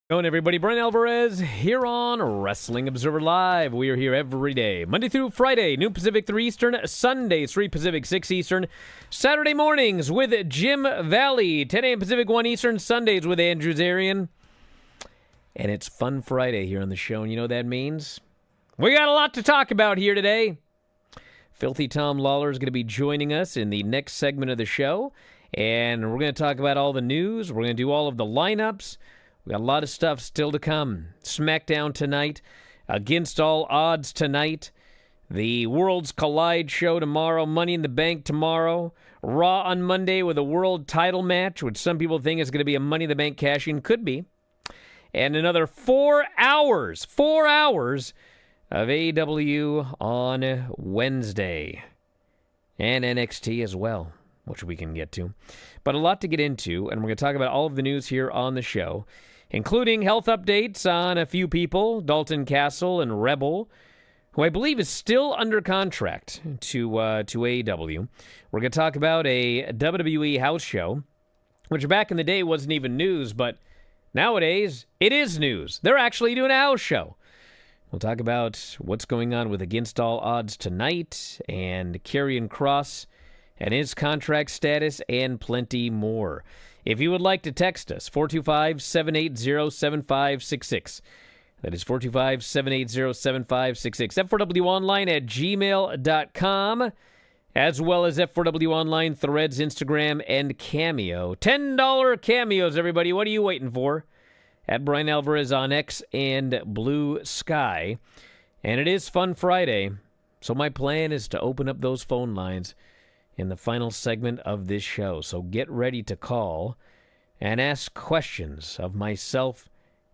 Going everybody, Bryan Alvarez here on Wrestling Observer Live. We are here every day, Monday through Friday, noon Pacific, 3 Eastern, Sundays, 3 Pacific, 6 Eastern, Saturday mornings with Jim Valley, 10 a.m. Pacific, 1 Eastern, Sundays with Andrew Zarian. And it's Fun Friday here on the show, and you know what that means? We got a lot to talk about here today. Filthy Tom Lawler is going to be joining us in the next segment of the show, and we're going to talk about all the news. We're going to do all of the lineups. We got a lot of stuff still to come. SmackDown tonight, Against All Odds tonight, the Worlds Collide show tomorrow, Money in the Bank tomorrow, Raw on Monday with a world title match, which some people think is going to be a Money in the Bank cash-in. Could be. And another 4 hours of AEW on Wednesday. And NXT as well, which we can get to. But a lot to get into, and we're going to talk about all of the news here on the show, including health updates on a few people, Dalton Castle and Rebel, who I believe is still under contract to AEW. We're going to talk about a WWE House Show, which back in the day wasn't even news, but nowadays it is news. They're actually doing a house show. We'll talk about what's going on with Against All Odds tonight, and Karrion Kross and his contract status, and plenty more. If you would like to text us, 425-780-7566. That is 425-780-7566. F4WOnline@gmail.com, as well as F4W Online, Threads, Instagram, and Cameo. $10 cameos, everybody. What are you waiting for? At Bryan Alvarez on X and Blue Sky. And it is Fun Friday, so my plan is to open up those phone lines in the final segment of this show. So get ready to call and ask questions of myself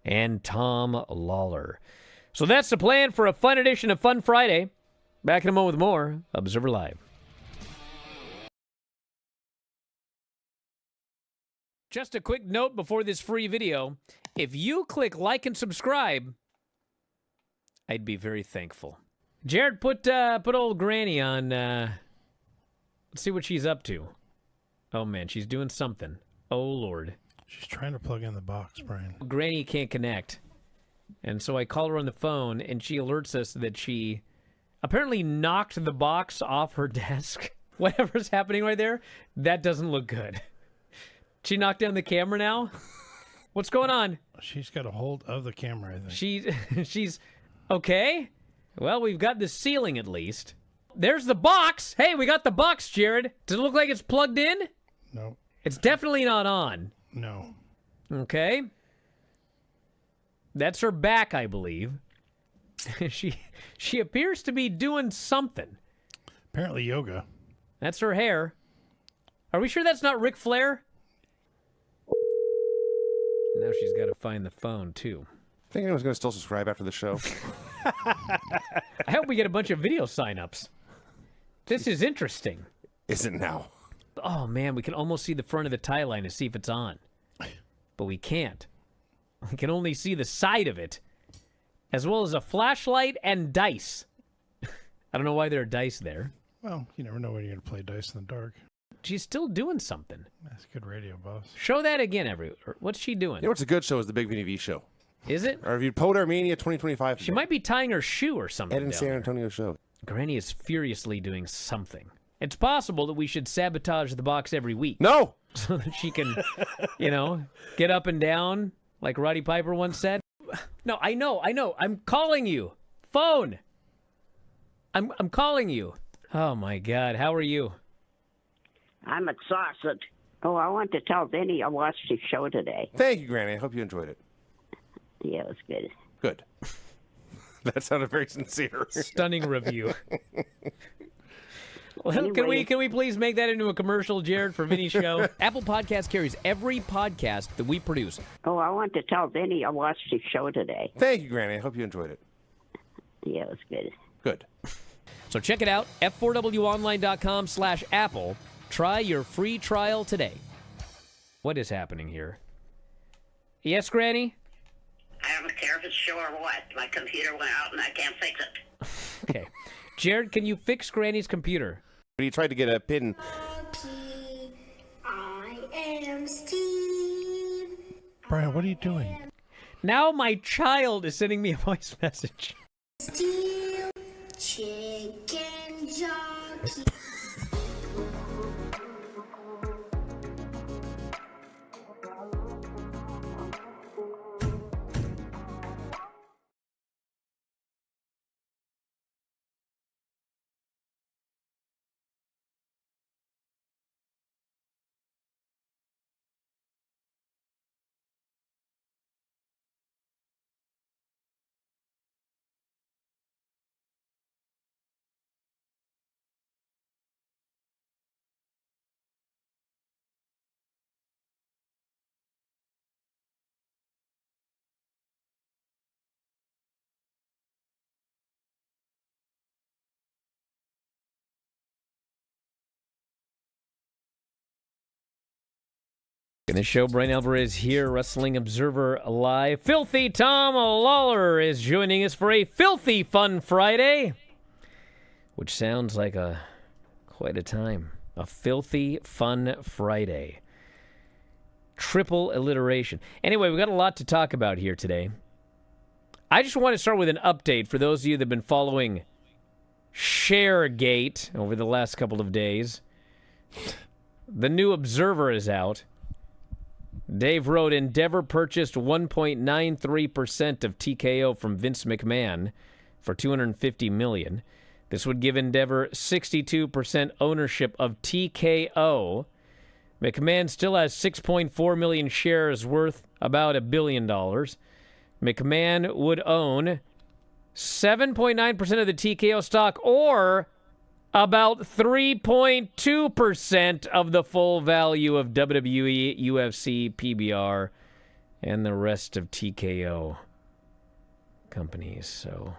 and Tom Lawler. So that's the plan for a fun edition of Fun Friday. Back in a moment with more Observer Live. Just a quick note before this free video. If you click like and subscribe, I'd be very thankful. Jared, put old Granny on... Let's see what she's up to. Oh, man, she's doing something. Oh, Lord. She's trying to plug in the box, Brian. Granny can't connect. And so I call her on the phone, and she alerts us that she apparently knocked the box off her desk. Whatever's happening right there, that doesn't look good. She knocked down the camera now? What's going on? She's got a hold of the camera, I think. She's okay. Well, we've got the ceiling at least. There's the box. Hey, we got the box, Jared. Does it look like it's plugged in? No. It's definitely not on. No. Okay. That's her back, I believe. She appears to be doing something. Apparently yoga. That's her hair. Are we sure that's not Ric Flair? Now she's got to find the phone, too. Think anyone's going to still subscribe after the show? I hope we get a bunch of video signups. This is interesting. Is it now? Oh, man, we can almost see the front of the tie line to see if it's on. But we can't. We can only see the side of it, as well as a flashlight and dice. I don't know why there are dice there. Well, you never know when you're going to play dice in the dark. She's still doing something. That's good radio, boss. Show that again, what's she doing? You know what's a good show is the Big VV show. Is it? Or if you Pod Armenia 2025. She might be tying her shoe or something. Ed and San Antonio show. Granny is furiously doing something. It's possible that we should sabotage the box every week. No! So that she can, get up and down, like Roddy Piper once said. No, I know. I'm calling you. Phone. I'm calling you. Oh, my God. How are you? I'm exhausted. Oh, I want to tell Vinny I watched his show today. Thank you, Granny. I hope you enjoyed it. Yeah, it was good. Good. That sounded very sincere. Stunning review. Well, Anyway. can we please make that into a commercial, Jared, for Vinny's show? Apple Podcast carries every podcast that we produce. Oh, I want to tell Vinny I watched his show today. Thank you, Granny. I hope you enjoyed it. Yeah, it was good. Good. So check it out, f4wonline.com/Apple. Try your free trial today. What is happening here? Yes, Granny? I don't care if it's show or what. My computer went out and I can't fix it. Okay. Jared, can you fix Granny's computer? But he tried to get a pin. I am Steve. Brian, what are you doing? Now my child is sending me a voice message. Steel chicken jockey. In the show, Bryan Alvarez here, Wrestling Observer Live. Filthy Tom Lawler is joining us for a filthy fun Friday, which sounds like quite a time. A filthy fun Friday. Triple alliteration. Anyway, we've got a lot to talk about here today. I just want to start with an update for those of you that have been following ShareGate over the last couple of days. The new Observer is out. Dave wrote, Endeavor purchased 1.93% of TKO from Vince McMahon for $250 million. This would give Endeavor 62% ownership of TKO. McMahon still has 6.4 million shares worth about $1 billion. McMahon would own 7.9% of the TKO stock, or about 3.2% of the full value of WWE, UFC, PBR, and the rest of TKO companies. So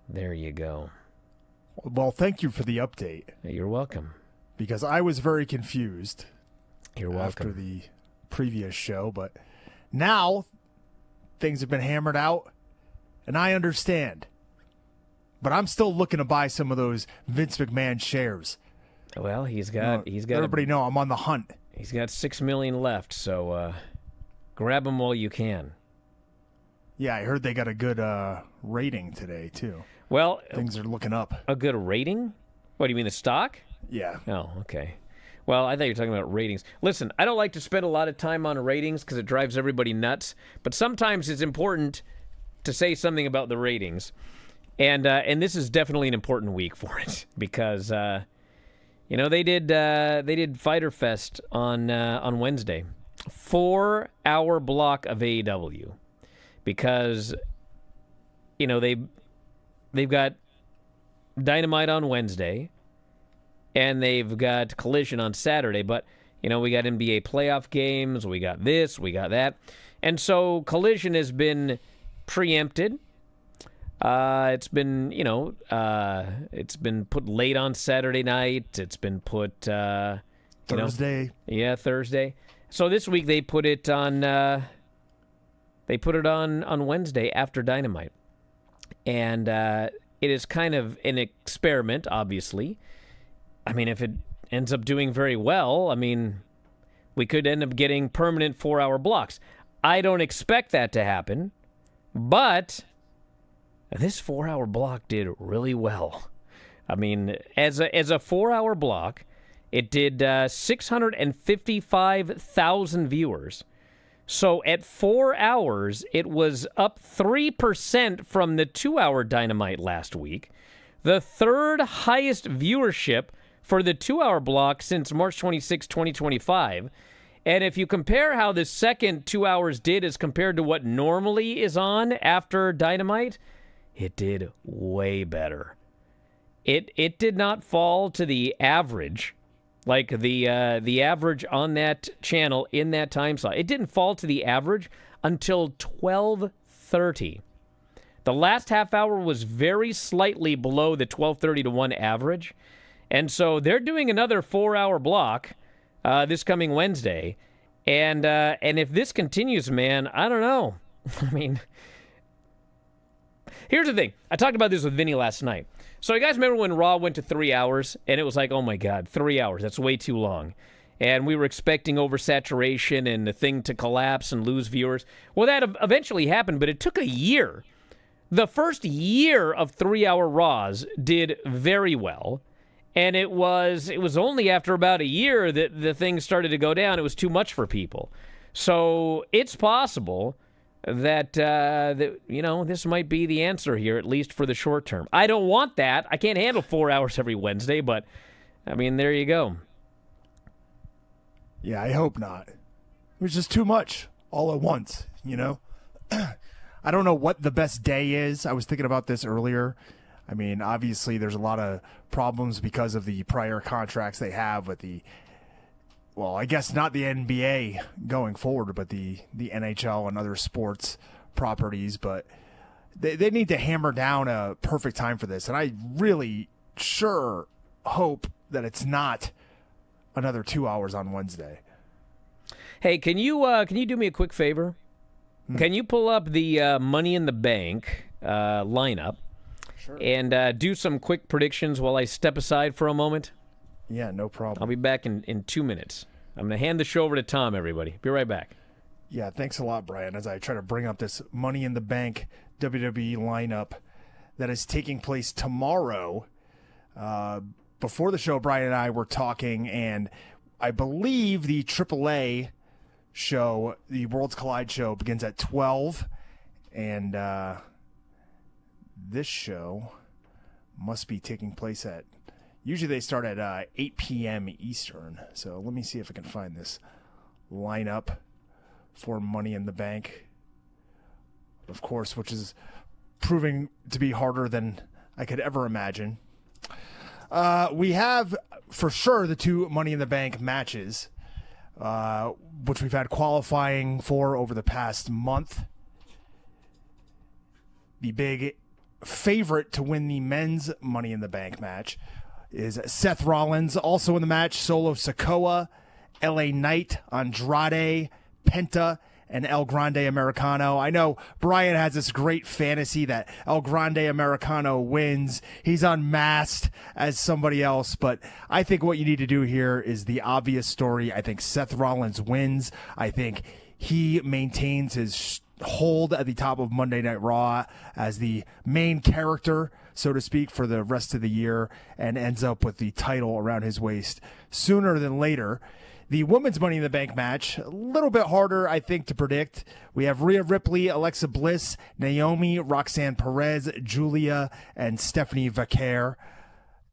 there you go. Well, thank you for the update. You're welcome. Because I was very confused You're after welcome. the previous show, but now things have been hammered out, and I understand. But I'm still looking to buy some of those Vince McMahon shares. Well, he's got everybody know I'm on the hunt. He's got 6 million left, so grab them while you can. Yeah, I heard they got a good rating today too. Well, things are looking up. A good rating? What do you mean, the stock? Yeah. Oh, okay. Well, I thought you were talking about ratings. Listen, I don't like to spend a lot of time on ratings because it drives everybody nuts. But sometimes it's important to say something about the ratings. And this is definitely an important week for it because they did Fyter Fest on Wednesday, 4-hour block of AEW, because they've got Dynamite on Wednesday, and they've got Collision on Saturday. But we got NBA playoff games, we got this, we got that, and so Collision has been preempted. It's been put late on Saturday night. It's been put Thursday. Thursday. So this week they put it on. They put it on Wednesday after Dynamite, and it is kind of an experiment. Obviously, I mean, if it ends up doing very well, I mean, we could end up getting permanent 4-hour blocks. I don't expect that to happen, but this 4-hour block did really well. I mean, as a 4-hour block, it did 655,000 viewers. So at 4 hours, it was up 3% from the 2-hour Dynamite last week. The third highest viewership for the 2-hour block since March 26, 2025. And if you compare how the second 2 hours did as compared to what normally is on after Dynamite, it did way better. It did not fall to the average, like the average on that channel in that time slot. It didn't fall to the average until 12:30. The last half hour was very slightly below the 12:30 to 1 average. And so they're doing another 4-hour block this coming Wednesday. And if this continues, man, I don't know. I mean, here's the thing. I talked about this with Vinny last night. So you guys remember when Raw went to 3 hours, and it was like, oh my God, 3 hours, that's way too long. and we were expecting oversaturation and the thing to collapse and lose viewers. Well, that eventually happened, but it took a year. The first year of 3-hour Raws did very well, and it was only after about a year that the thing started to go down. It was too much for people. So it's possible that this might be the answer here, at least for the short term. I don't want that. I can't handle 4 hours every Wednesday, but, I mean, there you go. Yeah, I hope not. It was just too much all at once, I don't know what the best day is. I was thinking about this earlier. I mean, obviously there's a lot of problems because of the prior contracts they have with I guess not the NBA going forward, but the NHL and other sports properties. But they need to hammer down a perfect time for this. And I really sure hope that it's not another 2 hours on Wednesday. Hey, can you do me a quick favor? Can you pull up the Money in the Bank lineup and do some quick predictions while I step aside for a moment? Yeah, no problem. I'll be back in 2 minutes. I'm going to hand the show over to Tom, everybody. Be right back. Yeah, thanks a lot, Brian, as I try to bring up this Money in the Bank WWE lineup that is taking place tomorrow. Before the show, Brian and I were talking, and I believe the AAA show, the Worlds Collide show, begins at 12, and this show must be taking place at, usually they start at 8 p.m. Eastern. So let me see if I can find this lineup for Money in the Bank, of course, which is proving to be harder than I could ever imagine. We have, for sure, the two Money in the Bank matches, which we've had qualifying for over the past month. The big favorite to win the men's Money in the Bank match is Seth Rollins. Also in the match, Solo Sikoa, LA Knight, Andrade, Penta, and El Grande Americano. I know Brian has this great fantasy that El Grande Americano wins. He's unmasked as somebody else, but I think what you need to do here is the obvious story. I think Seth Rollins wins. I think he maintains his hold at the top of Monday Night Raw as the main character, so to speak, for the rest of the year, and ends up with the title around his waist sooner than later. The women's Money in the Bank match, a little bit harder, I think, to predict. We have Rhea Ripley, Alexa Bliss, Naomi, Roxanne Perez, Julia, and Stephanie Vaquer.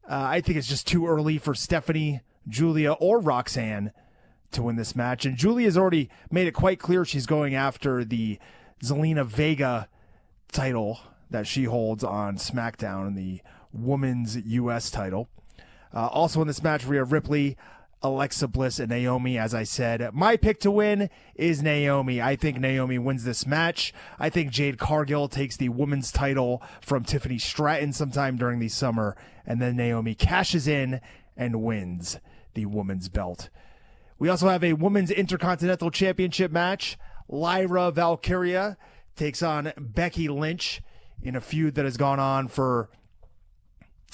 I think it's just too early for Stephanie, Julia, or Roxanne to win this match. And Julia's already made it quite clear she's going after the Zelina Vega title that she holds on SmackDown, the women's U.S. title. Also in this match, Rhea Ripley, Alexa Bliss, and Naomi. As I said, my pick to win is Naomi. I think Naomi wins this match. I think Jade Cargill takes the women's title from Tiffany Stratton sometime during the summer, and then Naomi cashes in and wins the women's belt. We also have a women's Intercontinental Championship match. Lyra Valkyria takes on Becky Lynch in a feud that has gone on for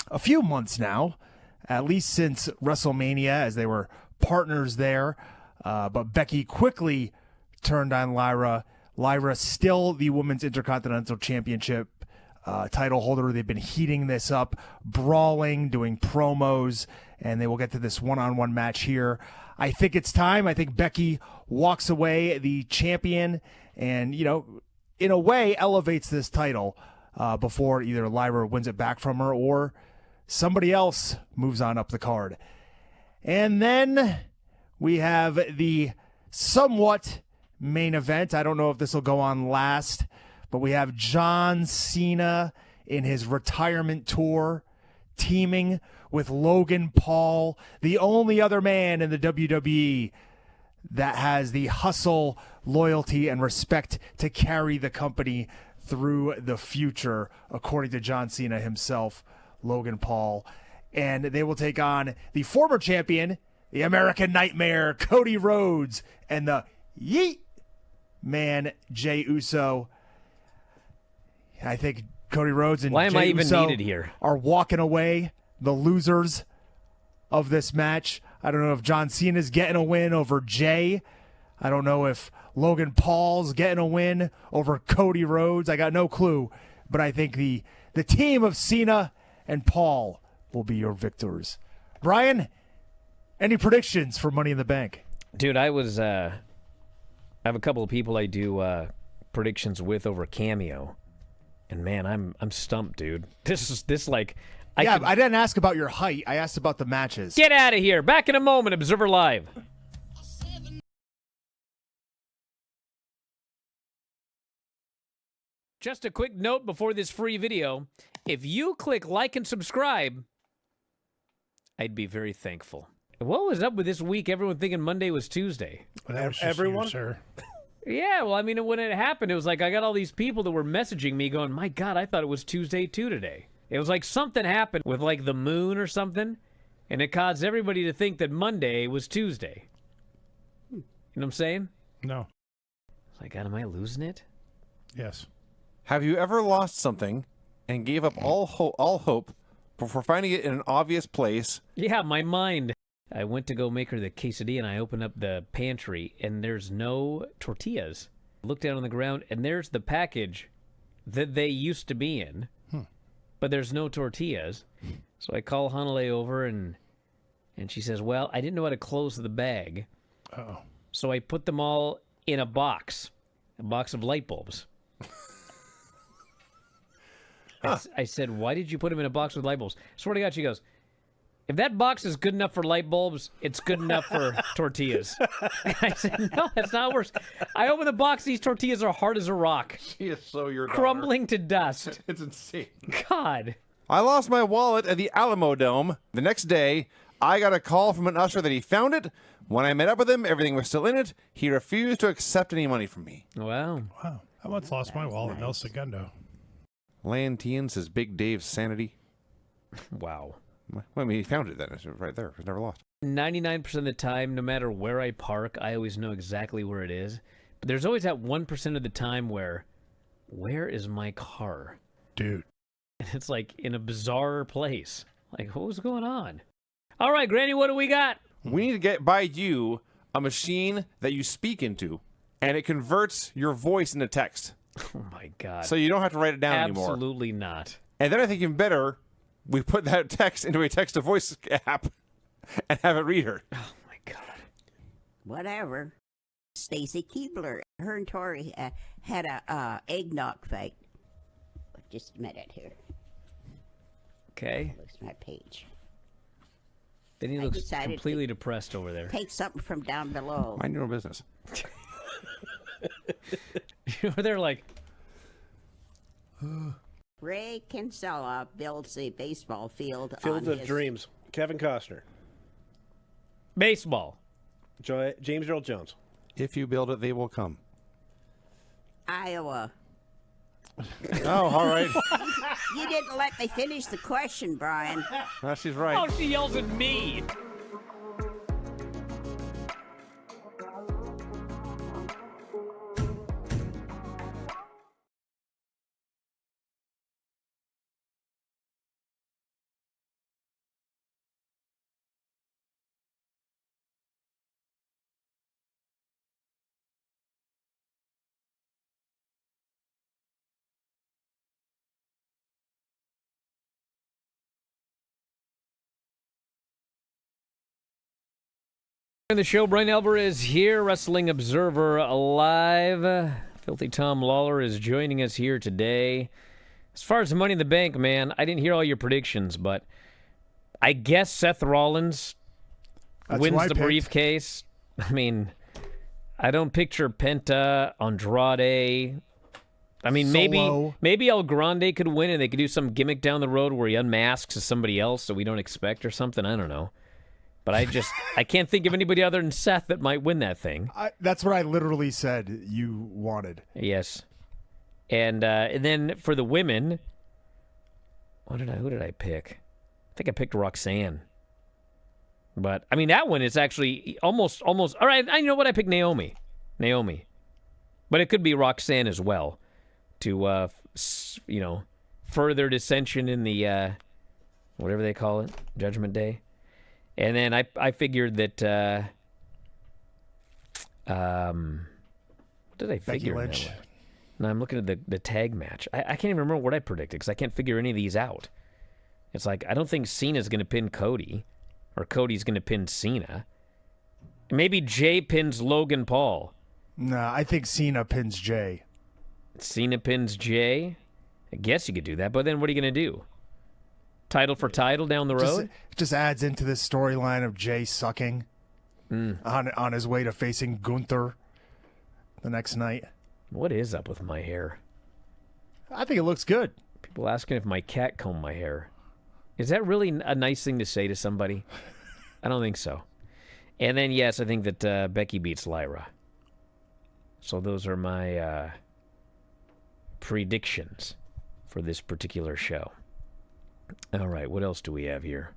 a few months now, at least since WrestleMania, as they were partners there. But Becky quickly turned on Lyra. Lyra still the Women's Intercontinental Championship title holder. They've been heating this up, brawling, doing promos, and they will get to this one-on-one match here. I think it's time. I think Becky walks away the champion and, in a way elevates this title before either Lyra wins it back from her or somebody else moves on up the card. And then we have the somewhat main event. I don't know if this will go on last, but we have John Cena in his retirement tour teaming with Logan Paul, the only other man in the WWE that has the hustle, loyalty, and respect to carry the company through the future, according to John Cena himself, Logan Paul. And they will take on the former champion, the American Nightmare, Cody Rhodes, and the Yeet Man, Jey Uso. I think Cody Rhodes and Why am Jey I even Uso needed here? are walking away the losers of this match. I don't know if John Cena's getting a win over Jay. I don't know if Logan Paul's getting a win over Cody Rhodes. I got no clue. But I think the team of Cena and Paul will be your victors. Brian, any predictions for Money in the Bank? Dude, I have a couple of people I do predictions with over Cameo. And man, I'm stumped, dude. I didn't ask about your height. I asked about the matches. Get out of here. Back in a moment, Observer Live. Just a quick note before this free video. If you click like and subscribe, I'd be very thankful. What was up with this week? Everyone thinking Monday was Tuesday. Well, that was just Everyone? you, sir. Yeah, well, I mean, when it happened, it was like I got all these people that were messaging me going, my God, I thought it was Tuesday too today. It was like something happened with like the moon or something, and it caused everybody to think that Monday was Tuesday. You know what I'm saying? No. It's like, God, am I losing it? Yes. Have you ever lost something and gave up all hope before finding it in an obvious place? Yeah, my mind. I went to go make her the quesadilla, and I opened up the pantry, and there's no tortillas. I looked down on the ground, and there's the package that they used to be in, but there's no tortillas. So I call Hanale over, and she says, well, I didn't know how to close the bag. Uh-oh. So I put them all in a box of light bulbs. I said, why did you put them in a box with light bulbs? Swear to God, she goes, if that box is good enough for light bulbs, it's good enough for tortillas. And I said, no, that's not worse. I open the box, these tortillas are hard as a rock. She is so your daughter. Crumbling to dust. It's insane. God. I lost my wallet at the Alamo Dome. The next day, I got a call from an usher that he found it. When I met up with him, everything was still in it. He refused to accept any money from me. Wow. Wow. I once lost my wallet in El Segundo. Lantian says Big Dave's sanity. Wow. Well, I mean, he found it then. It's right there. It's never lost. 99% of the time, no matter where I park, I always know exactly where it is. But there's always that 1% of the time where is my car? Dude. And it's like in a bizarre place. Like, what was going on? All right, Granny, what do we got? We need to buy you a machine that you speak into, and it converts your voice into text. Oh, my God. So you don't have to write it down anymore. Absolutely not. And then I think even better, we put that text into a text-to-voice app and have it read her. Oh, my God. Whatever. Stacy Keebler, her and Tori had a eggnog fight. Just a minute here. Okay. Lose my page. Then he I looks decided completely depressed over there. Take something from down below. Mind your own business. You're there like... Ray Kinsella builds a baseball field Field on of his Dreams. Kevin Costner. Baseball. James Earl Jones. If you build it, they will come. Iowa. Oh, all right. You didn't let me finish the question, Brian. She's right. Oh, she yells at me. The show, Bryan Alvarez here, Wrestling Observer Live. Filthy Tom Lawler is joining us here today. As far as Money in the Bank, man, I didn't hear all your predictions, but I guess Seth Rollins wins the briefcase. I mean, I don't picture Penta, Andrade. I mean, maybe El Grande could win and they could do some gimmick down the road where he unmasks as somebody else that we don't expect or something. I don't know. But I can't think of anybody other than Seth that might win that thing. That's what I literally said you wanted. Yes. And then for the women, who did I pick? I think I picked Roxanne. But, I mean, that one is actually almost, all right, I know what, I picked Naomi. But it could be Roxanne as well to, further dissension in the, whatever they call it, Judgment Day. And then I figured that, what did I Becky figure? Lynch. No, I'm looking at the tag match. I can't even remember what I predicted because I can't figure any of these out. It's like, I don't think Cena's going to pin Cody, or Cody's going to pin Cena. Maybe Jay pins Logan Paul. Nah, I think Cena pins Jay. Cena pins Jay? I guess you could do that, but then what are you going to do? Title for title down the road? Just adds into this storyline of Jay sucking on his way to facing Gunther the next night. What is up with my hair? I think it looks good. People asking if my cat combed my hair. Is that really a nice thing to say to somebody? I don't think so. And then, yes, I think that Becky beats Lyra. So those are my predictions for this particular show. All right, what else do we have here?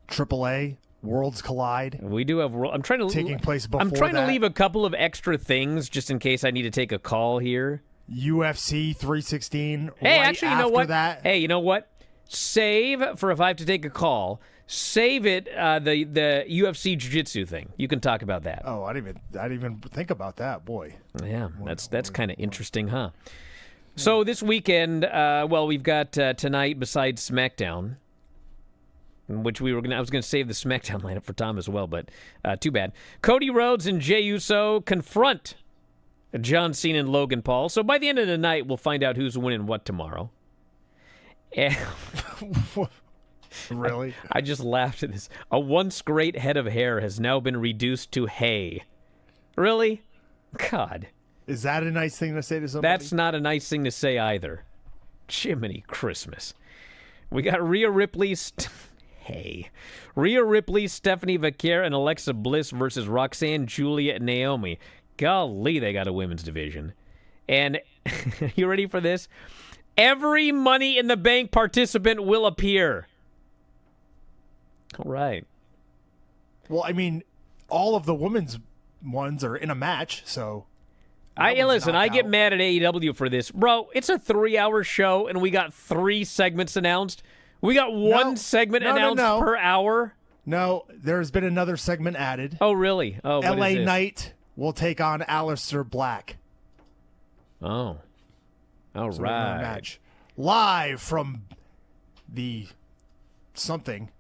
AAA, Worlds Collide. We do have. I'm trying to taking place before I'm trying that. to leave a couple of extra things just in case I need to take a call here. UFC 316. Hey, right actually, you know after what? That. Hey, you know what? Save for if I have to take a call. Save it. The UFC Jiu-Jitsu thing. You can talk about that. Oh, I didn't even think about that. Boy. Yeah, that's kind of interesting, huh? So this weekend, well, we've got tonight besides SmackDown, which I was gonna save the SmackDown lineup for Tom as well, but too bad. Cody Rhodes and Jey Uso confront John Cena and Logan Paul. So by the end of the night, we'll find out who's winning what tomorrow. And Really? I just laughed at this. A once great head of hair has now been reduced to hay. Really? God. Is that a nice thing to say to somebody? That's not a nice thing to say either. Jiminy Christmas. We got Rhea Ripley, Rhea Ripley, Stephanie Vaquer, and Alexa Bliss versus Roxanne, Julia, and Naomi. Golly, they got a women's division. And you ready for this? Every Money in the Bank participant will appear. All right. Well, I mean, all of the women's ones are in a match, so... I get mad at AEW for this. Bro, it's a 3-hour show, and we got 3 segments announced. We got one segment announced per hour. No, there's been another segment added. Oh, really? Oh, what LA is this? Knight will take on Aleister Black. Oh. All So we're gonna right. match. Live from the something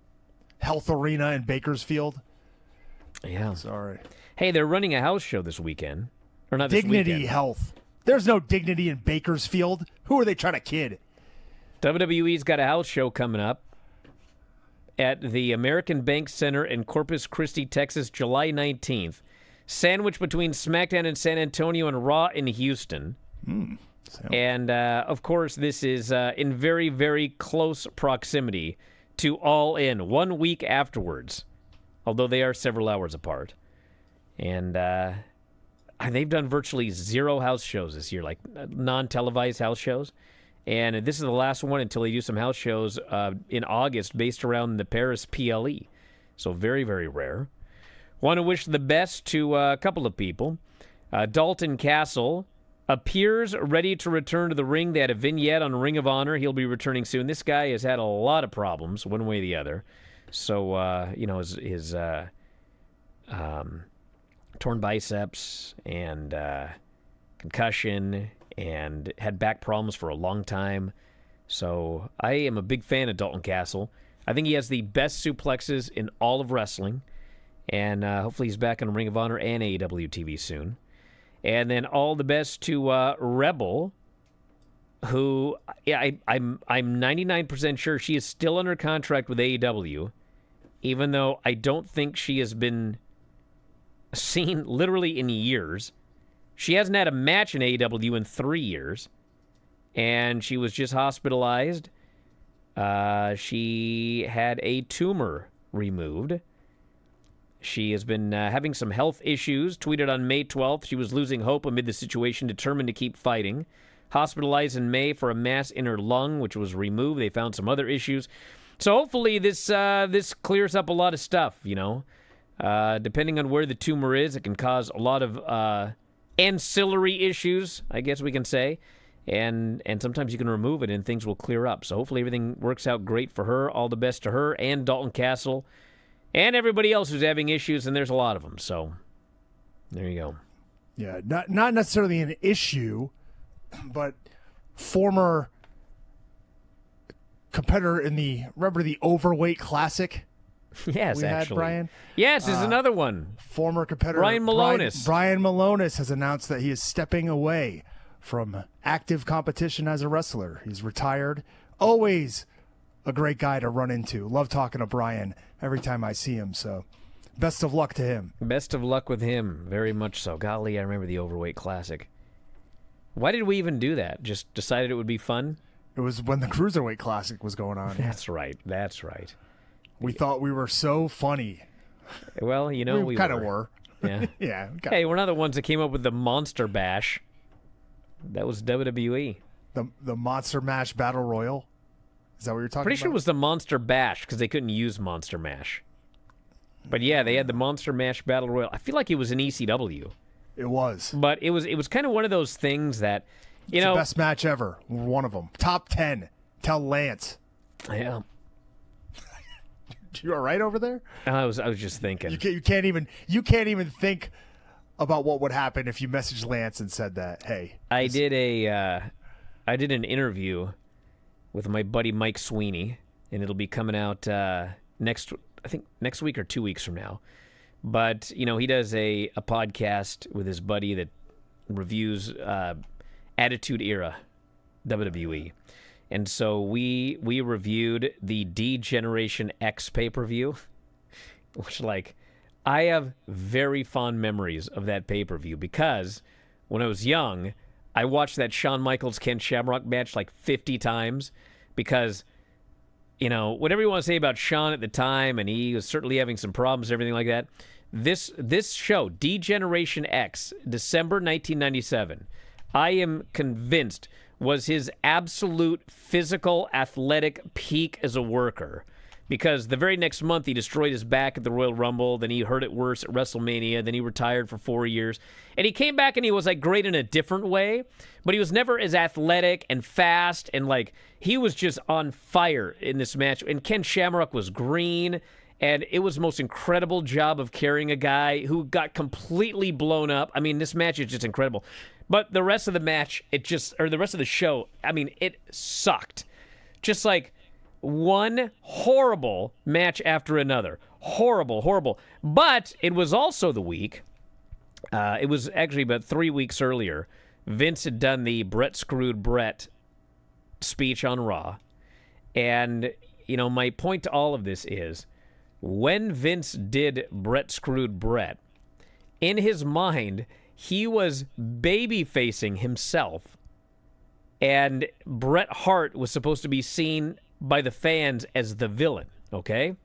Health Arena in Bakersfield. Yeah. Sorry. Hey, they're running a house show this weekend. Or not this Dignity weekend. Health. There's no dignity in Bakersfield. Who are they trying to kid? WWE's got a house show coming up at the American Bank Center in Corpus Christi, Texas, July 19th. Sandwiched between SmackDown in San Antonio and Raw in Houston. And, of course, this is in very, very close proximity to All In, 1 week afterwards, although they are several hours apart. And they've done virtually 0 house shows this year, like non-televised house shows. And this is the last one until they do some house shows in August based around the Paris PLE. So very, very rare. Want to wish the best to a couple of people. Dalton Castle appears ready to return to the ring. They had a vignette on Ring of Honor. He'll be returning soon. This guy has had a lot of problems, one way or the other. So, his torn biceps and concussion and had back problems for a long time. So I am a big fan of Dalton Castle. I think he has the best suplexes in all of wrestling. And hopefully he's back on Ring of Honor and AEW TV soon. And then all the best to Rebel, who I'm 99% sure she is still under contract with AEW, even though I don't think she has been seen literally in years. She hasn't had a match in AEW in 3 years, and she was just hospitalized. She had a tumor removed. She has been having some health issues. Tweeted on May 12th, she was losing hope amid the situation, determined to keep fighting. Hospitalized in May for a mass in her lung, which was removed. They found some other issues. So hopefully this clears up a lot of stuff, you know. Depending on where the tumor is, it can cause a lot of ancillary issues, I guess we can say. And sometimes you can remove it and things will clear up. So hopefully everything works out great for her. All the best to her and Dalton Castle. And everybody else who's having issues, and there's a lot of them. So there you go. Yeah, not necessarily an issue, but former competitor in remember the Overweight Classic? Yes, we actually. had, Brian? Yes, there's another one. Former competitor Brian Malonis. Brian Malonis has announced that he is stepping away from active competition as a wrestler. He's retired. Always a great guy to run into. Love talking to Brian every time I see him. So best of luck to him. Best of luck with him. Very much so. Golly, I remember the Overweight Classic. Why did we even do that? Just decided it would be fun? It was when the Cruiserweight Classic was going on. That's right. That's right. We thought we were so funny. Well, you know, we kind of were. Yeah. Yeah. Hey, we're not the ones that came up with the Monster Bash. That was WWE. The Monster Mash Battle Royal. Is that what you're talking Pretty about? sure it was the Monster Bash because they couldn't use Monster Mash. But yeah, they had the Monster Mash Battle Royal. I feel like it was an ECW. It was. But it was kind of one of those things that, you It's know, the best match ever. One of them. Top 10. Tell Lance. Yeah. You all right over there? I was just thinking. You can't even think about what would happen if you messaged Lance and said that. Hey, I did an interview with my buddy Mike Sweeney, and it'll be coming out next week or 2 weeks from now. But you know, he does a podcast with his buddy that reviews Attitude Era WWE. And so we reviewed the D-Generation X pay-per-view, which, like, I have very fond memories of that pay-per-view because when I was young, I watched that Shawn Michaels-Ken Shamrock match like 50 times because, you know, whatever you want to say about Shawn at the time, and he was certainly having some problems and everything like that, this show, D-Generation X, December 1997, I am convinced was his absolute physical, athletic peak as a worker. Because the very next month, he destroyed his back at the Royal Rumble. Then he hurt it worse at WrestleMania. Then he retired for 4 years. And he came back and he was, like, great in a different way. But he was never as athletic and fast. And, like, he was just on fire in this match. And Ken Shamrock was green. And it was the most incredible job of carrying a guy who got completely blown up. I mean, this match is just incredible. But the rest of the match, the rest of the show, I mean, it sucked. Just like one horrible match after another. Horrible, horrible. But it was also the week, it was actually about 3 weeks earlier, Vince had done the Brett Screwed Brett speech on Raw. And, you know, my point to all of this is, when Vince did Brett Screwed Brett, in his mind, he was baby-facing himself, and Bret Hart was supposed to be seen by the fans as the villain, okay?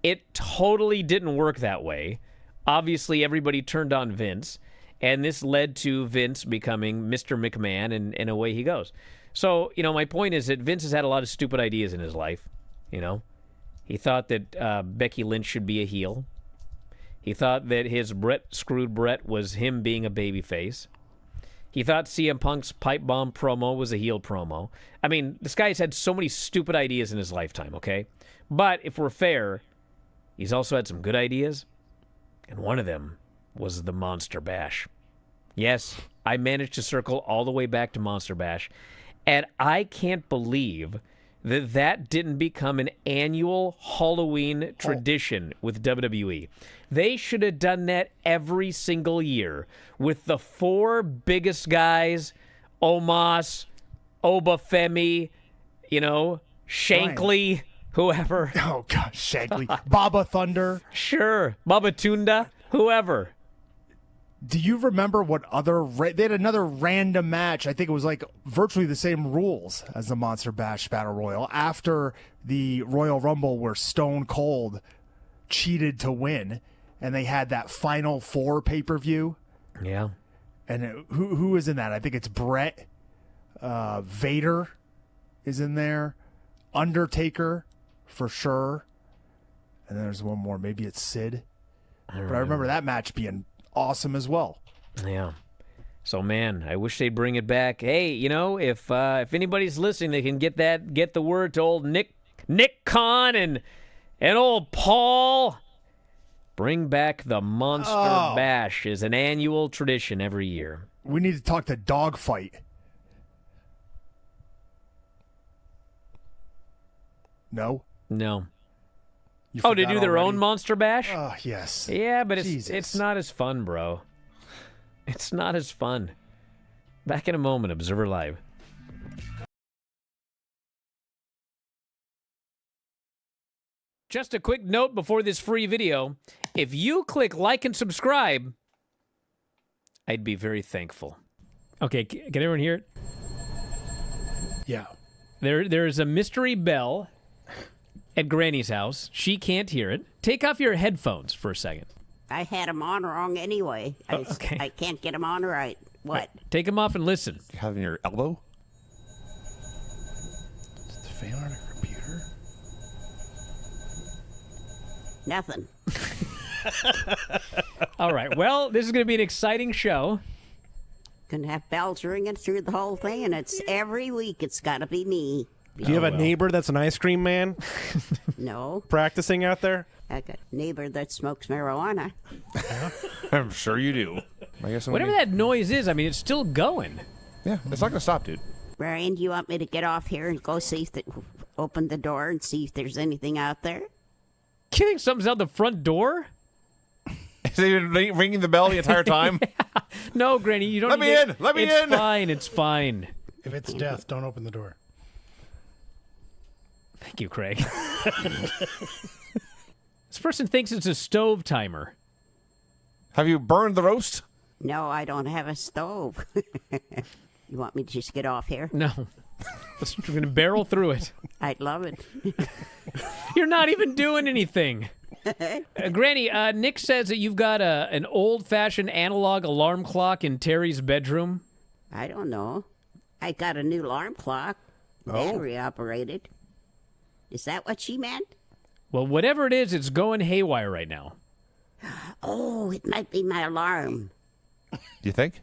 It totally didn't work that way. Obviously, everybody turned on Vince, and this led to Vince becoming Mr. McMahon, and away he goes. So, you know, my point is that Vince has had a lot of stupid ideas in his life, you know? He thought that Becky Lynch should be a heel. He thought that his Brett Screwed Brett was him being a babyface. He thought CM Punk's pipe bomb promo was a heel promo. I mean, this guy's had so many stupid ideas in his lifetime, okay? But if we're fair, he's also had some good ideas, and one of them was the Monster Bash. Yes, I managed to circle all the way back to Monster Bash, and I can't believe that didn't become an annual Halloween tradition with WWE. They should have done that every single year with the four biggest guys, Omos, Obafemi, you know, Shankly, whoever. Oh, gosh, Shankly. Baba Thunder. Sure, Babatunda, whoever. Do you remember what other... they had another random match. I think it was like virtually the same rules as the Monster Bash Battle Royal after the Royal Rumble where Stone Cold cheated to win, and they had that Final Four pay-per-view. Yeah. And who is in that? I think it's Brett. Vader is in there. Undertaker, for sure. And then there's one more. Maybe it's Sid. But I remember that match being awesome as well. Yeah. So, man, I wish they'd bring it back. Hey, you know, if anybody's listening, they can get the word to old Nick Khan and And old Paul, bring back the Monster Bash is an annual tradition every year. We need to talk to Dogfight. No? No. You Oh, they forgot do their already? own Monster Bash? Oh, yes. Yeah, but Jesus. it's not as fun, bro. It's not as fun. Back in a moment, Observer Live. Just a quick note before this free video. If you click like and subscribe, I'd be very thankful. Okay, can everyone hear it? Yeah. There's a mystery bell at Granny's house. She can't hear it. Take off your headphones for a second. I had them on wrong anyway. Okay. I can't get them on right. What? Take them off and listen. You have it in your elbow? Is the fan on a computer? Nothing. All right. Well, this is going to be an exciting show. Gonna have bells ringing through the whole thing, and it's every week. It's got to be me. Do you have a neighbor that's an ice cream man No, practicing out there? I got a neighbor that smokes marijuana. I'm sure you do. I guess I'm Whatever gonna- that noise is, I mean, it's still going. Yeah, it's not going to stop, dude. Brian, do you want me to get off here and go see if open the door and see if there's anything out there? You think something's out the front door? Is he been ringing the bell the entire time? No, Granny, you don't Let need me to- in! Let me it's in! Fine, it's fine. If it's death, don't open the door. Thank you, Craig. This person thinks it's a stove timer. Have you burned the roast? No, I don't have a stove. You want me to just get off here? No. We're going to barrel through it. I'd love it. You're not even doing anything. Granny, Nick says that you've got an old-fashioned analog alarm clock in Terry's bedroom. I don't know. I got a new alarm clock, battery operated. Is that what she meant? Well, whatever it is, it's going haywire right now. Oh, it might be my alarm, Do you think?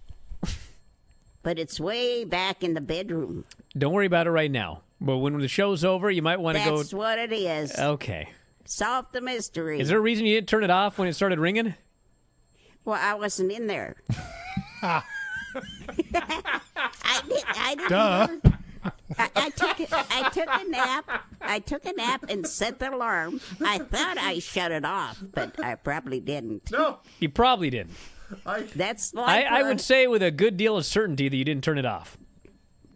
but it's way back in the bedroom. Don't worry about it right now. But when the show's over, you might want to go... That's what it is. Okay. Solve the mystery. Is there a reason you didn't turn it off when it started ringing? Well, I wasn't in there. I didn't. Duh. I took a nap. I took a nap and set the alarm. I thought I shut it off, but I probably didn't. No. You probably didn't. That's life. I would say with a good deal of certainty that you didn't turn it off.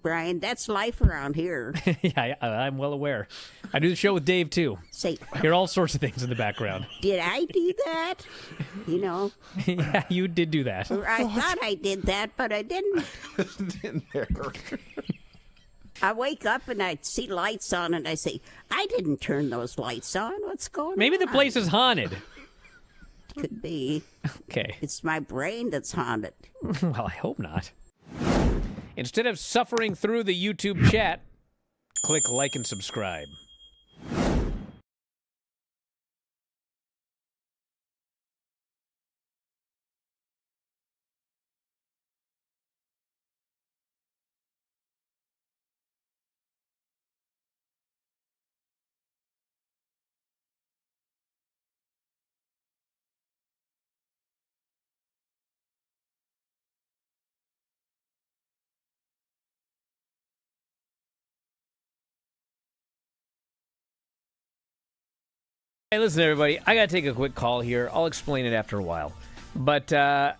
Brian, that's life around here. Yeah, I'm well aware. I do the show with Dave, too. Say, Hear all sorts of things in the background. did I do that? You know, Yeah, you did do that. or I thought I did that, but I didn't. in there. I wake up and I see lights on, and I say, I didn't turn those lights on. What's going on? Maybe the place is haunted. Could be. Okay. It's my brain that's haunted. Well, I hope not. Instead of suffering through the YouTube chat, click like and subscribe. Hey, listen, everybody. I got to take a quick call here. I'll explain it after a while. But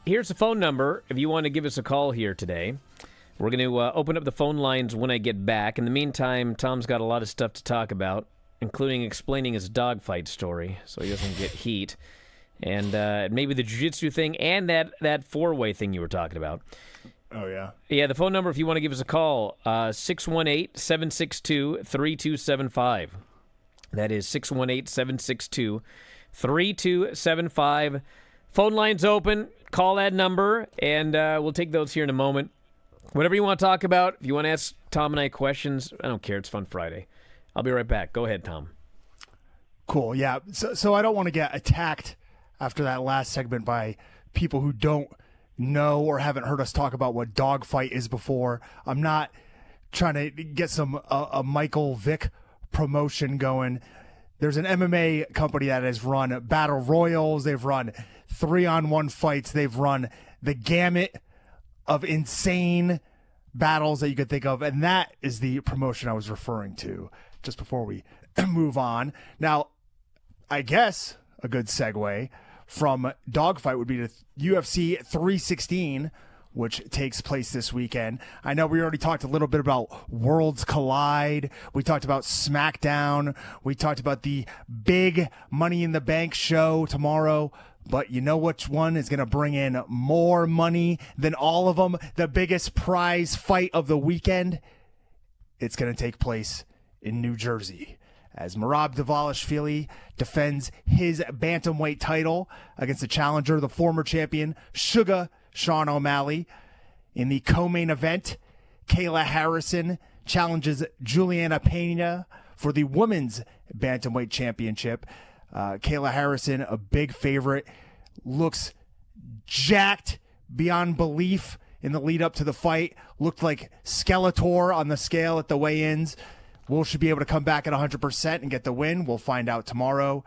here's the phone number if you want to give us a call here today. We're going to open up the phone lines when I get back. In the meantime, Tom's got a lot of stuff to talk about, including explaining his dogfight story so he doesn't get heat. And maybe the jiu-jitsu thing and that four-way thing you were talking about. Oh, yeah. Yeah, the phone number if you want to give us a call, 618-762-3275. That is 618-762-3275. Phone line's open. Call that number, and we'll take those here in a moment. Whatever you want to talk about, if you want to ask Tom and I questions, I don't care. It's Fun Friday. I'll be right back. Go ahead, Tom. Cool, yeah. So I don't want to get attacked after that last segment by people who don't know or haven't heard us talk about what dogfight is before. I'm not trying to get some a Michael Vick promotion going. there's an MMA company that has run battle royals. They've run 3-on-1 fights. They've run the gamut of insane battles that you could think of. And that is the promotion I was referring to just before we move on. Now, I guess a good segue from Dogfight would be to UFC 316, which takes place this weekend. I know we already talked a little bit about Worlds Collide. We talked about SmackDown. We talked about the big Money in the Bank show tomorrow. But you know which one is going to bring in more money than all of them? The biggest prize fight of the weekend? It's going to take place in New Jersey, as Merab Dvalishvili defends his bantamweight title against the challenger, the former champion, Sugar Sean O'Malley. In the co-main event, Kayla Harrison challenges Juliana Pena for the women's bantamweight championship. Kayla Harrison, a big favorite, looks jacked beyond belief in the lead up to the fight. Looked like Skeletor on the scale at the weigh-ins. Will she be able to come back at 100% and get the win? We'll find out tomorrow.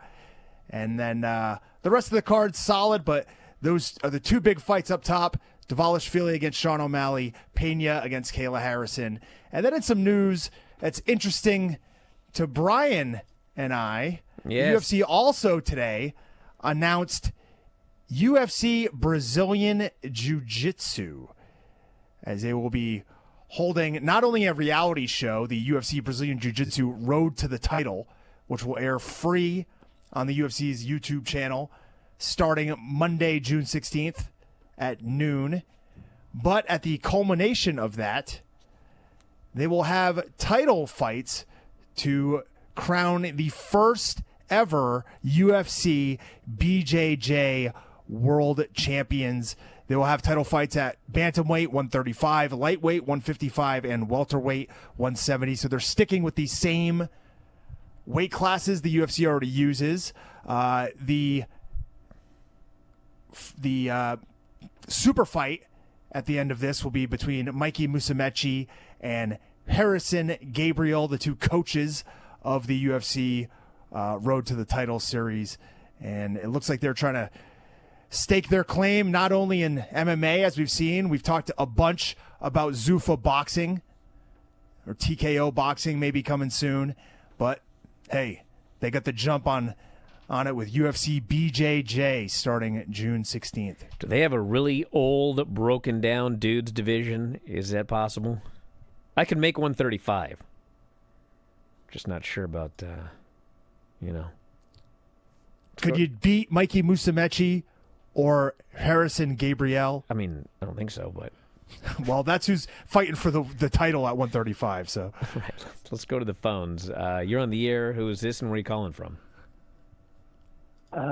And then the rest of the card's solid, but those are the two big fights up top. Dvalishvili against Sean O'Malley, Pena against Kayla Harrison. And then in some news that's interesting to Brian and I, Yes. UFC also today announced UFC Brazilian Jiu-Jitsu, as they will be holding not only a reality show, the UFC Brazilian Jiu-Jitsu Road to the Title, which will air free on the UFC's YouTube channel starting Monday, June 16th at noon. But at the culmination of that, they will have title fights to crown the first ever UFC BJJ World Champions. They will have title fights at bantamweight 135, lightweight 155, and welterweight 170. So they're sticking with the same weight classes the UFC already uses. The super fight at the end of this will be between Mikey Musumeci and Harrison Gabriel, the two coaches of the UFC Road to the Title series. And it looks like they're trying to stake their claim not only in MMA, as we've seen. We've talked a bunch about Zuffa boxing, or TKO boxing maybe coming soon. But, hey, they got the jump on it with UFC BJJ starting June 16th. Do they have a really old, broken-down dudes division? Is that possible? I could make 135. Just not sure about, Could you beat Mikey Musumeci or Harrison Gabriel? I mean, I don't think so, but... Well, that's who's fighting for the title at 135, so... Right, let's go to the phones. You're on the air. Who is this, and where are you calling from?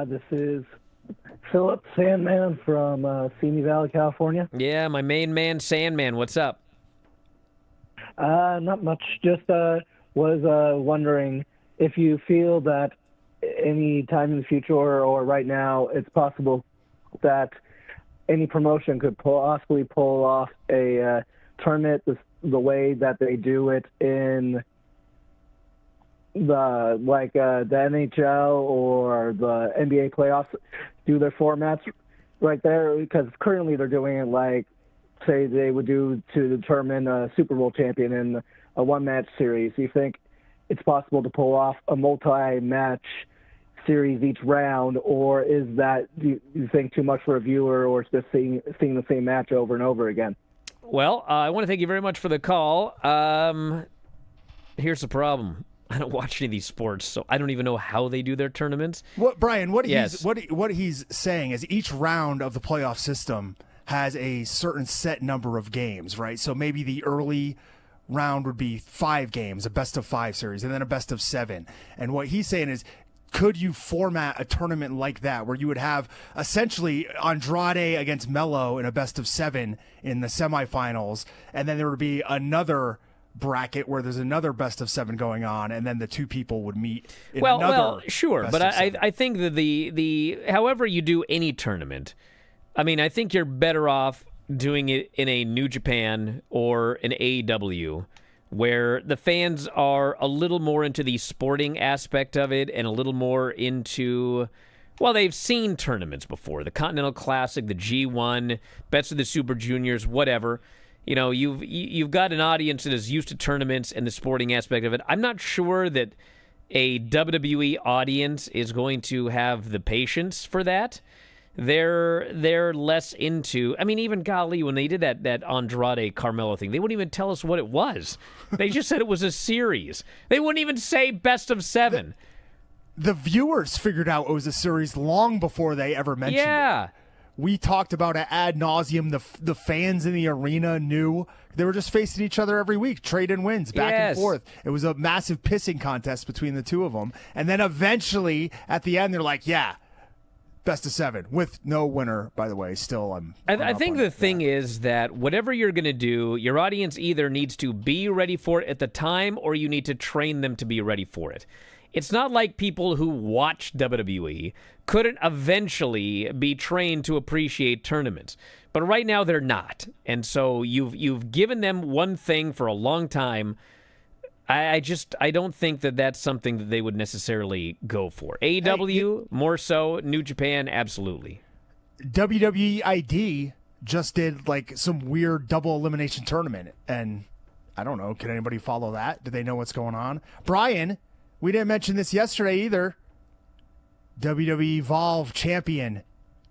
This is Philip Sandman from Simi Valley, California. Yeah, my main man, Sandman. What's up? Not much. Just was wondering if you feel that any time in the future or right now it's possible that any promotion could possibly pull off a tournament the way that they do it in the NHL or the NBA playoffs, do their formats right there, because currently they're doing it like, say, they would do to determine a Super Bowl champion in a one-match series. Do you think it's possible to pull off a multi-match series each round, or is that, do you think, too much for a viewer, or it's just seeing the same match over and over again? Well, I want to thank you very much for the call. Here's the problem. I don't watch any of these sports, so I don't even know how they do their tournaments. Brian, what he's saying is each round of the playoff system has a certain set number of games, right? So maybe the early round would be 5 games, a best-of-5 series, and then a best-of-7. And what he's saying is, could you format a tournament like that where you would have essentially Andrade against Melo in a best-of-7 in the semifinals, and then there would be another bracket where there's another best-of-7 going on, and then the two people would meet in another sure, but I think that the however you do any tournament, I mean, I think you're better off doing it in a New Japan or an AEW, where the fans are a little more into the sporting aspect of it and a little more into, well, they've seen tournaments before, the Continental Classic, the G1, Best of the Super Juniors, whatever. You know, you've got an audience that is used to tournaments and the sporting aspect of it. I'm not sure that a WWE audience is going to have the patience for that. They're less into, I mean, even golly, when they did that Andrade Carmelo thing, they wouldn't even tell us what it was. They just said it was a series. They wouldn't even say best of 7. The viewers figured out it was a series long before they ever mentioned it. We talked about it ad nauseum. The fans in the arena knew they were just facing each other every week, trading wins back and forth. It was a massive pissing contest between the two of them. And then eventually, at the end, they're like, yeah, best of 7 with no winner, by the way. Still, I think the thing is that whatever you're going to do, your audience either needs to be ready for it at the time or you need to train them to be ready for it. It's not like people who watch WWE couldn't eventually be trained to appreciate tournaments. But right now they're not. And so you've given them one thing for a long time. I don't think that that's something that they would necessarily go for. AEW, more so. New Japan, absolutely. WWE ID just did like some weird double elimination tournament. And I don't know, can anybody follow that? Do they know what's going on? Brian, we didn't mention this yesterday either. WWE Evolve champion.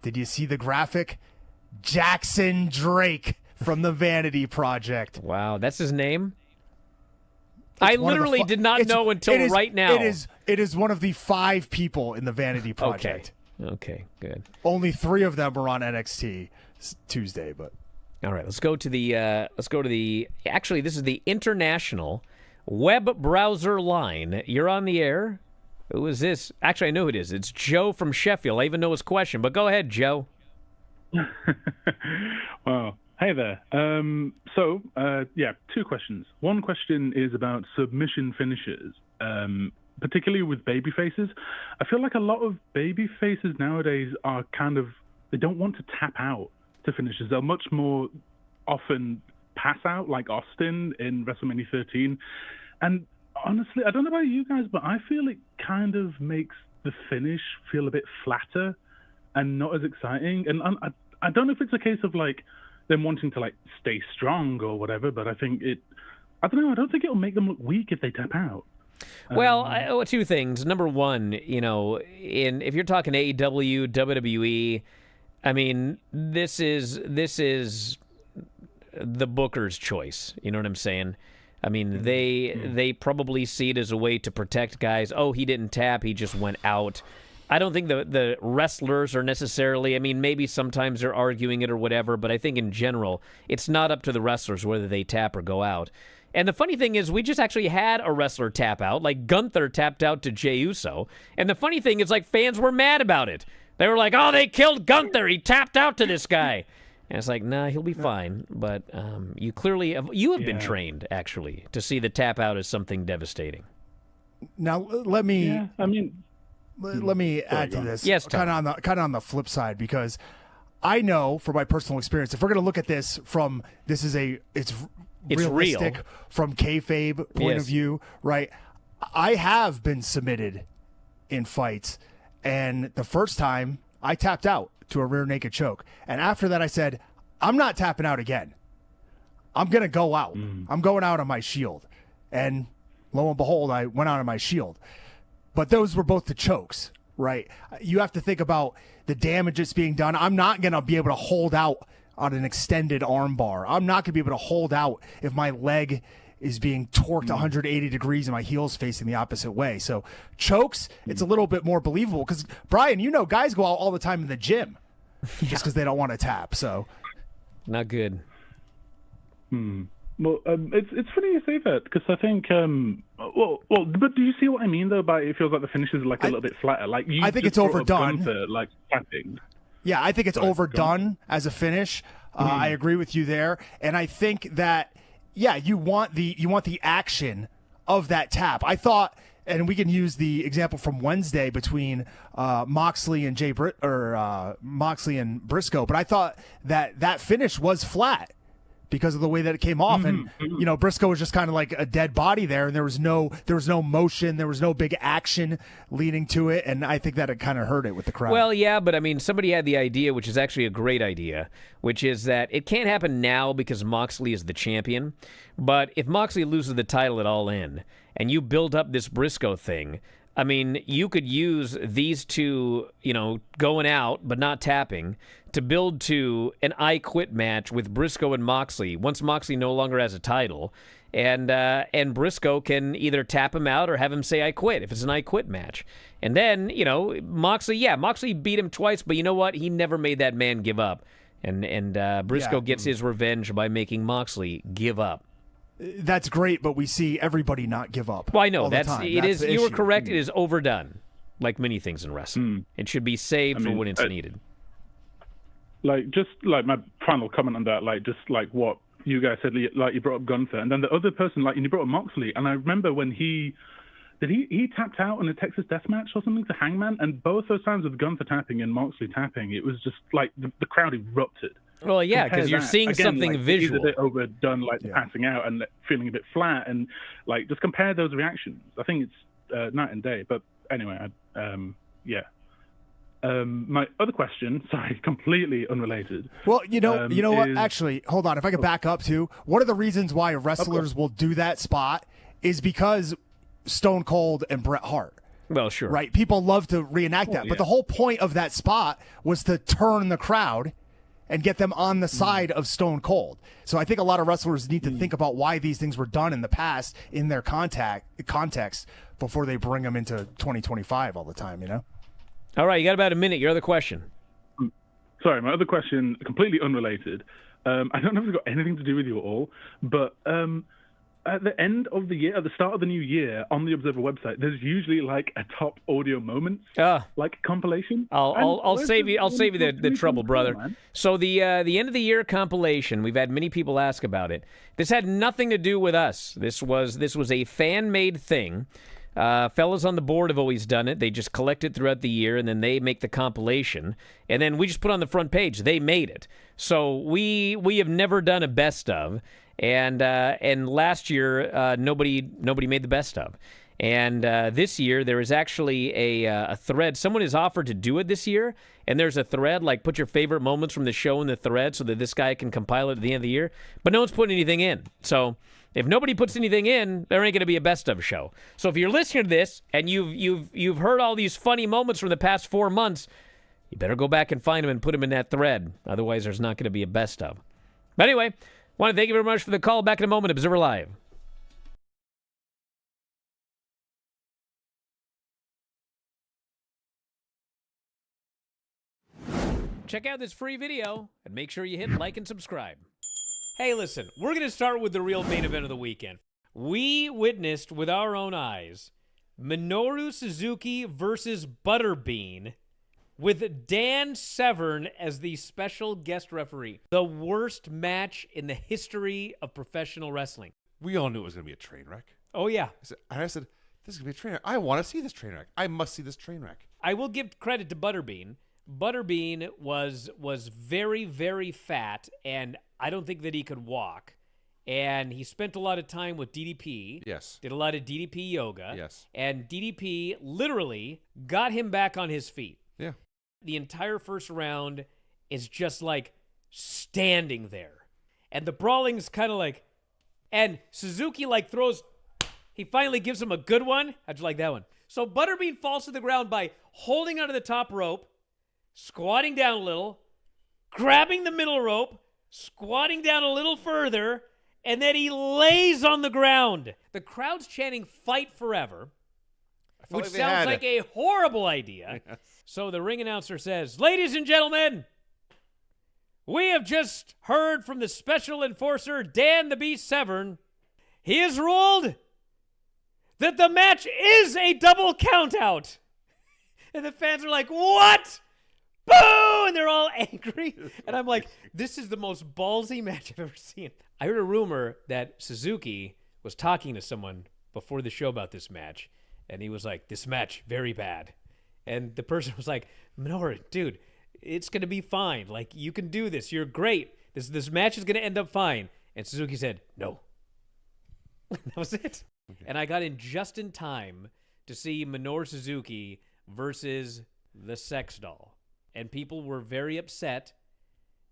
Did you see the graphic? Jackson Drake from the Vanity Project. Wow, that's his name? I literally did not know until right now. It is one of the 5 people in the Vanity Project. Okay, good. Only 3 of them were on NXT Tuesday, but all right, let's go to the actually this is the international web browser line. You're on the air. Who is this? Actually, I know who it is. It's Joe from Sheffield. I even know his question, but go ahead, Joe. Wow. Hey there. So, 2 questions. One question is about submission finishes, particularly with baby faces. I feel like a lot of baby faces nowadays are they don't want to tap out to finishes. They'll much more often pass out, like Austin in WrestleMania 13. And honestly, I don't know about you guys, but I feel it kind of makes the finish feel a bit flatter and not as exciting. And I don't know if it's a case of like them wanting to like stay strong or whatever, but I think I don't think it'll make them look weak if they tap out. Well, 2 things. Number one, if you're talking AEW, WWE, I mean, this is the booker's choice. You know what I'm saying? I mean, they probably see it as a way to protect guys. Oh, he didn't tap, he just went out. I don't think the wrestlers are necessarily, I mean, maybe sometimes they're arguing it or whatever, but I think in general, it's not up to the wrestlers whether they tap or go out. And the funny thing is, we just actually had a wrestler tap out, like Gunther tapped out to Jey Uso. And the funny thing is, like, fans were mad about it. They were like, oh, they killed Gunther, he tapped out to this guy. And it's like, nah, he'll be fine. But you clearly have been trained, actually, to see the tap out as something devastating. Now, let me add to this. Yes, kind of on the flip side, because I know from my personal experience, if we're going to look at this from it's realistic real. From kayfabe point of view, right? I have been submitted in fights, and the first time I tapped out to a rear naked choke, and after that I said, I'm not tapping out again. I'm going to go out. I'm going out on my shield. And lo and behold, I went out on my shield. But those were both the chokes, right? You have to think about the damage that's being done. I'm not going to be able to hold out on an extended arm bar. I'm not going to be able to hold out if my leg is being torqued 180 degrees and my heel's facing the opposite way. So chokes, it's a little bit more believable because, Brian, guys go out all the time in the gym just because they don't want to tap. So not good. Well, it's funny you say that because I think, but do you see what I mean though? By it feels like the finish is like a little bit flatter. Like I think it's overdone. Gunther, like tapping. Yeah, I think it's overdone as a finish. I agree with you there, and I think that you want the action of that tap. I thought, and we can use the example from Wednesday between Moxley and Moxley and Briscoe, but I thought that finish was flat because of the way that it came off. And, you know, Briscoe was just kind of like a dead body there, and there was no motion, there was no big action leading to it, and I think that it kind of hurt it with the crowd. Well, yeah, but I mean, somebody had the idea, which is actually a great idea, which is that it can't happen now because Moxley is the champion, but if Moxley loses the title at All In, and you build up this Briscoe thing, I mean, you could use these two, you know, going out but not tapping to build to an I Quit match with Briscoe and Moxley once Moxley no longer has a title, and Briscoe can either tap him out or have him say I quit if it's an I Quit match. And then, you know, Moxley beat him twice, but you know what? He never made that man give up. And Briscoe gets his revenge by making Moxley give up. That's great, but we see everybody not give up. Well, I know it is. You were correct. It is overdone, like many things in wrestling. It should be saved for when it's needed. Like, just like my final comment on that, like, just like what you guys said, like you brought up Gunther, and then the other person, like, and you brought up Moxley, and I remember when he tapped out in a Texas Death Match or something to Hangman, and both those times with Gunther tapping and Moxley tapping, it was just like the crowd erupted. Well, yeah, because you're seeing something visual. He's a bit overdone, like passing out and feeling a bit flat, and like just compare those reactions. I think it's night and day. But anyway, my other question, sorry, completely unrelated. Well, you know what? Actually, hold on. If I could back up too, one of the reasons why wrestlers will do that spot is because Stone Cold and Bret Hart. Well, sure. Right? People love to reenact that. But the whole point of that spot was to turn the crowd and get them on the side of Stone Cold. So I think a lot of wrestlers need to think about why these things were done in the past in their context before they bring them into 2025 all the time, you know? All right, you got about a minute. Your other question. Sorry, my other question, completely unrelated. I don't know if it's got anything to do with you at all, but at the end of the year, at the start of the new year, on the Observer website, there's usually like a top audio moments, like compilation. I'll save you. I'll save you the trouble, brother. Man. So the end of the year compilation, we've had many people ask about it. This had nothing to do with us. This was a fan made thing. Fellas on the board have always done it. They just collect it throughout the year, and then they make the compilation, and then we just put on the front page. They made it. So we have never done a best of. And last year, nobody made the best of. And this year, there is actually a thread. Someone has offered to do it this year, and there's a thread, like put your favorite moments from the show in the thread so that this guy can compile it at the end of the year. But no one's putting anything in. So if nobody puts anything in, there ain't going to be a best of show. So if you're listening to this and you've heard all these funny moments from the past 4 months, you better go back and find them and put them in that thread. Otherwise, there's not going to be a best of. But anyway, want to thank you very much for the call. Back in a moment, Observer Live. Check out this free video and make sure you hit like and subscribe. Hey, listen, we're going to start with the real main event of the weekend. We witnessed with our own eyes Minoru Suzuki versus Butterbean with Dan Severn as the special guest referee. The worst match in the history of professional wrestling. We all knew it was going to be a train wreck. Oh, yeah. I said, this is going to be a train wreck. I want to see this train wreck. I must see this train wreck. I will give credit to Butterbean. Butterbean was very, very fat, and I don't think that he could walk. And he spent a lot of time with DDP. Yes. Did a lot of DDP yoga. Yes. And DDP literally got him back on his feet. Yeah. The entire first round is just like standing there. And the brawling's kind of like, and Suzuki like throws, he finally gives him a good one. How'd you like that one? So Butterbean falls to the ground by holding onto the top rope, squatting down a little, grabbing the middle rope, squatting down a little further, and then he lays on the ground. The crowd's chanting "Fight Forever," which sounds like a horrible idea. Yes. So the ring announcer says, "Ladies and gentlemen, we have just heard from the special enforcer, Dan the Beast Severn. He has ruled that the match is a double countout." And the fans are like, "What? Boo!" And they're all angry. And I'm like, this is the most ballsy match I've ever seen. I heard a rumor that Suzuki was talking to someone before the show about this match. And he was like, "This match, very bad." And the person was like, "Minoru, dude, it's going to be fine. Like, you can do this. You're great. This match is going to end up fine." And Suzuki said, no. That was it. Okay. And I got in just in time to see Minoru Suzuki versus the sex doll. And people were very upset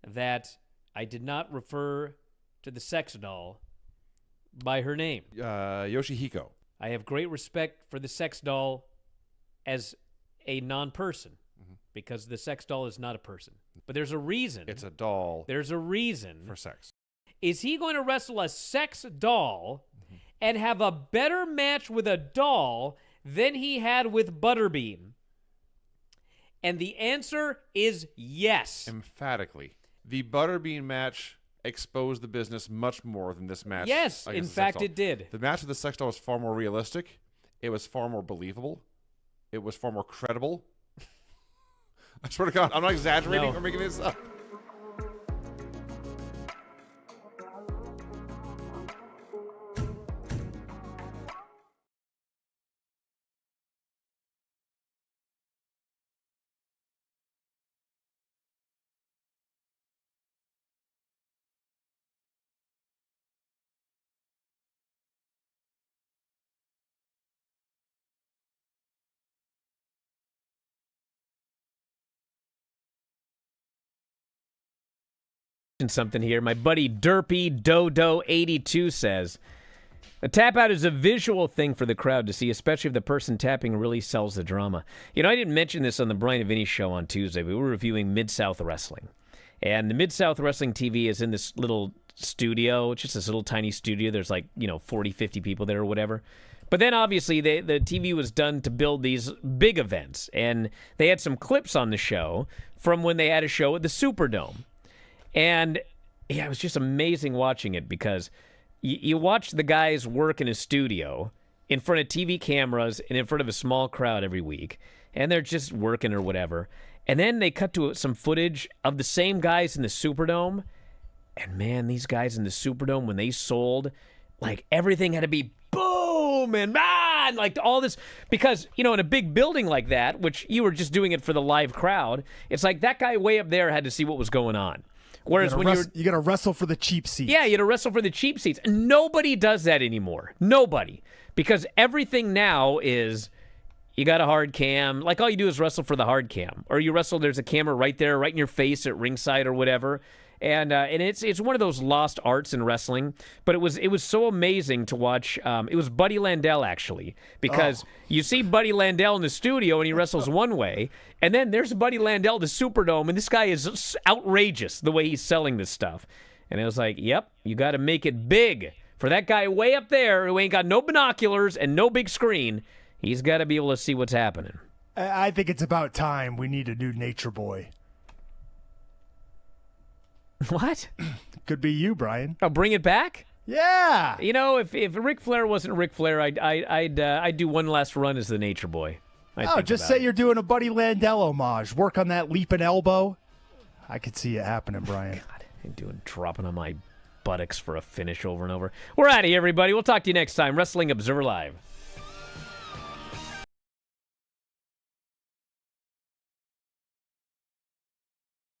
that I did not refer to the sex doll by her name. Yoshihiko. I have great respect for the sex doll as a non-person because the sex doll is not a person. But there's a reason. It's a doll. There's a reason. For sex. Is he going to wrestle a sex doll and have a better match with a doll than he had with Butterbean? And the answer is yes. Emphatically. The Butterbean match exposed the business much more than this match. Yes, in fact it did. The match with the sex doll was far more realistic. It was far more believable. It was far more credible. I swear to God, I'm not exaggerating or making this up. Something here. My buddy Derpy Dodo 82 says, a tap out is a visual thing for the crowd to see, especially if the person tapping really sells the drama. You know, I didn't mention this on the Bryan and Vinny show on Tuesday, but we were reviewing Mid-South Wrestling. And the Mid-South Wrestling TV is in this little studio. It's just this little tiny studio. There's like, 40, 50 people there or whatever. But then obviously the TV was done to build these big events. And they had some clips on the show from when they had a show at the Superdome. And, yeah, it was just amazing watching it because you watch the guys work in a studio in front of TV cameras and in front of a small crowd every week, and they're just working or whatever. And then they cut to some footage of the same guys in the Superdome, and, man, these guys in the Superdome, when they sold, like, everything had to be boom and like all this, because, in a big building like that, which you were just doing it for the live crowd, it's like that guy way up there had to see what was going on. Whereas when you got to wrestle for the cheap seats. Yeah, you got to wrestle for the cheap seats. Nobody does that anymore. Nobody. Because everything now is you got a hard cam. Like all you do is wrestle for the hard cam. Or you wrestle, there's a camera right there, right in your face at ringside or whatever. And it's one of those lost arts in wrestling. But it was so amazing to watch. It was Buddy Landell, actually. Because you see Buddy Landell in the studio and he wrestles one way. And then there's Buddy Landell, the Superdome. And this guy is outrageous the way he's selling this stuff. And it was like, yep, you got to make it big. For that guy way up there who ain't got no binoculars and no big screen, he's got to be able to see what's happening. I think it's about time we need a new Nature Boy. What? Could be you, Brian. Oh, bring it back? Yeah. If Ric Flair wasn't Ric Flair, I'd do one last run as the Nature Boy. Just say you're doing a Buddy Landell homage. Work on that leaping elbow. I could see it happening, Brian. God, I'm dropping on my buttocks for a finish over and over. We're out of here, everybody. We'll talk to you next time. Wrestling Observer Live.